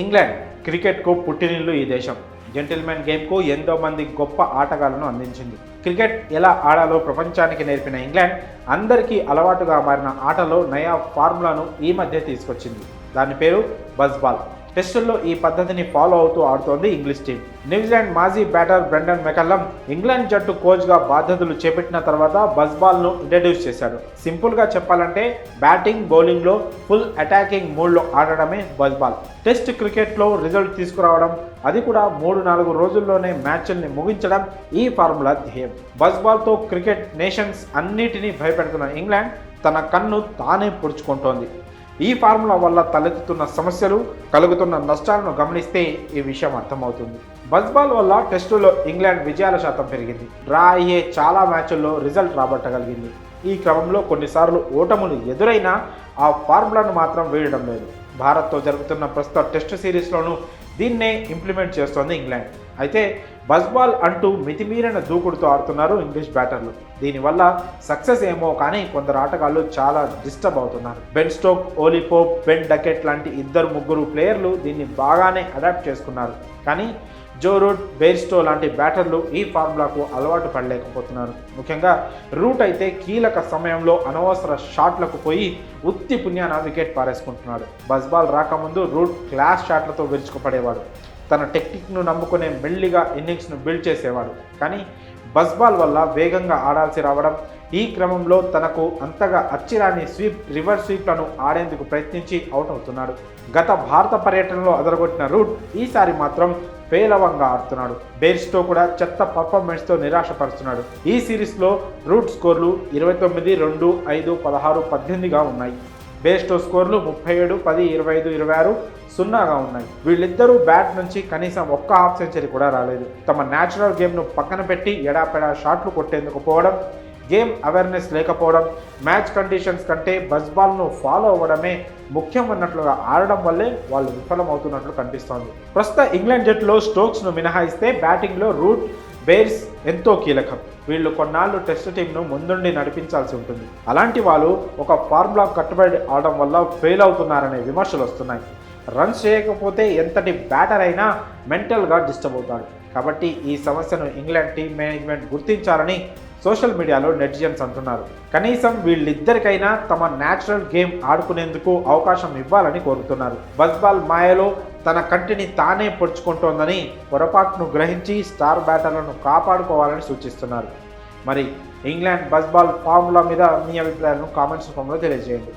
England క్రికెట్కు పుట్టినిల్లు ఈ దేశం. జెంటిల్మెన్ గేమ్కు ఎంతో మంది గొప్ప ఆటగాళ్లను అందించింది. క్రికెట్ ఎలా ఆడాలో ప్రపంచానికి నేర్పిన ఇంగ్లాండ్ అందరికీ అలవాటుగా మారిన ఆటలో నయా ఫార్ములాను ఈ మధ్య తీసుకొచ్చింది. దాని పేరు బజ్ బాల్. టెస్టుల్లో ఈ పద్ధతిని ఫాలో అవుతూ ఆడుతోంది ఇంగ్లీష్ టీం. న్యూజిలాండ్ మాజీ బ్యాటర్ బ్రెండన్ మెకల్లమ్ ఇంగ్లాండ్ జట్టు కోచ్గా బాధ్యతలు చేపట్టిన తర్వాత బజ్ బాల్ను ఇంట్రడ్యూస్ చేశాడు. సింపుల్గా చెప్పాలంటే బ్యాటింగ్, బౌలింగ్లో ఫుల్ అటాకింగ్ మూడ్లో ఆడడమే బజ్ బాల్. టెస్ట్ క్రికెట్లో రిజల్ట్ తీసుకురావడం, అది కూడా 3-4 రోజుల్లోనే మ్యాచ్ల్ని ముగించడం ఈ ఫార్ములా ధ్యేయం. బజ్ బాల్తో క్రికెట్ నేషన్స్ అన్నిటినీ భయపెడుతున్న ఇంగ్లాండ్ తన కన్ను తానే పొడుచుకుంటోంది. ఈ ఫార్ములా వల్ల తలెత్తుతున్న సమస్యలు, కలుగుతున్న నష్టాలను గమనిస్తే ఈ విషయం అర్థమవుతుంది. బజ్ బాల్ వల్ల టెస్టులో ఇంగ్లాండ్ విజయాల శాతం పెరిగింది. డ్రా అయ్యే చాలా మ్యాచ్ల్లో రిజల్ట్ రాబట్టగలిగింది. ఈ క్రమంలో కొన్నిసార్లు ఓటములు ఎదురైనా ఆ ఫార్ములాను మాత్రం వేయడం లేదు. భారత్తో జరుగుతున్న ప్రస్తుత టెస్ట్ సిరీస్లోనూ దీన్నే ఇంప్లిమెంట్ చేస్తోంది ఇంగ్లాండ్. అయితే బజ్ బాల్ అంటూ మితిమీరిన దూకుడుతో ఆడుతున్నారు ఇంగ్లీష్ బ్యాటర్లు. దీనివల్ల సక్సెస్ ఏమో కానీ కొందరు ఆటగాళ్లు చాలా డిస్టర్బ్ అవుతున్నారు. Ben Stokes, Ollie Pope, Ben Duckett లాంటి 2-3 ప్లేయర్లు దీన్ని బాగానే అడాప్ట్ చేసుకున్నారు. కానీ జో రూట్, బెయిర్స్టో లాంటి బ్యాటర్లు ఈ ఫార్ములాకు అలవాటు పడలేకపోతున్నారు. ముఖ్యంగా రూట్ అయితే కీలక సమయంలో అనవసర షాట్లకు పోయి ఉత్తి పుణ్యాన వికెట్ పారేసుకుంటున్నాడు. బజ్ బాల్ రాకముందు రూట్ క్లాస్ షాట్లతో విరుచుకుపడేవాడు. తన టెక్నిక్ను నమ్ముకునే మెల్లిగా ఇన్నింగ్స్ను బిల్డ్ చేసేవాడు. కానీ బజ్ బాల్ వల్ల వేగంగా ఆడాల్సి రావడం, ఈ క్రమంలో తనకు అంతగా అచ్చిరాని రివర్స్ స్వీప్లను ఆడేందుకు ప్రయత్నించి అవుట్ అవుతున్నాడు. గత భారత పర్యటనలో అదరగొట్టిన రూట్ ఈసారి మాత్రం పేలవంగా ఆడుతున్నాడు. బెయిర్స్టో కూడా చెత్త పర్ఫార్మెన్స్తో నిరాశపరుస్తున్నాడు. ఈ సిరీస్లో రూట్ స్కోర్లు 29, 2, 5, 16, 18గా ఉన్నాయి. బెయిర్స్టో స్కోర్లు 37, 10, 25, 26, 0గా ఉన్నాయి. వీళ్ళిద్దరూ బ్యాట్ నుంచి కనీసం ఒక్క హాఫ్ సెంచరీ కూడా రాలేదు. తమ న్యాచురల్ గేమ్ను పక్కన పెట్టి ఎడాపెడా షాట్లు కొట్టేందుకు పోవడం, గేమ్ అవేర్నెస్ లేకపోవడం, మ్యాచ్ కండిషన్స్ కంటే బజ్ బాల్ను ఫాలో అవ్వడమే ముఖ్యం అన్నట్లుగా ఆడడం వల్లే వాళ్ళు విఫలమవుతున్నట్లు కనిపిస్తోంది. ప్రస్తుత ఇంగ్లాండ్ జట్టులో స్టోక్స్ను మినహాయిస్తే బ్యాటింగ్లో రూట్, బెయిర్స్ ఎంతో కీలకం. వీళ్ళు కొన్నాళ్ళు టెస్ట్ టీంను ముందుండి నడిపించాల్సి ఉంటుంది. అలాంటి వాళ్ళు ఒక ఫార్ములా కట్టుబడి ఆడడం వల్ల ఫెయిల్ అవుతున్నారనే విమర్శలు వస్తున్నాయి. రన్స్ చేయకపోతే ఎంతటి బ్యాటర్ అయినా మెంటల్గా డిస్టర్బ్ అవుతాడు. కాబట్టి ఈ సమస్యను ఇంగ్లాండ్ టీం మేనేజ్మెంట్ గుర్తించాలని సోషల్ మీడియాలో నెటిజన్స్ అంటున్నారు. కనీసం వీళ్ళిద్దరికైనా తమ న్యాచురల్ గేమ్ ఆడుకునేందుకు అవకాశం ఇవ్వాలని కోరుతున్నారు. బజ్ బాల్ మాయలో తన కంటిని తానే పొడుచుకుంటోందని పొరపాటును గ్రహించి స్టార్ బ్యాటర్లను కాపాడుకోవాలని సూచిస్తున్నారు. మరి ఇంగ్లాండ్ బజ్ బాల్ ఫార్ములా మీద మీ అభిప్రాయాలను కామెంట్స్ రూపంలో తెలియజేయండి.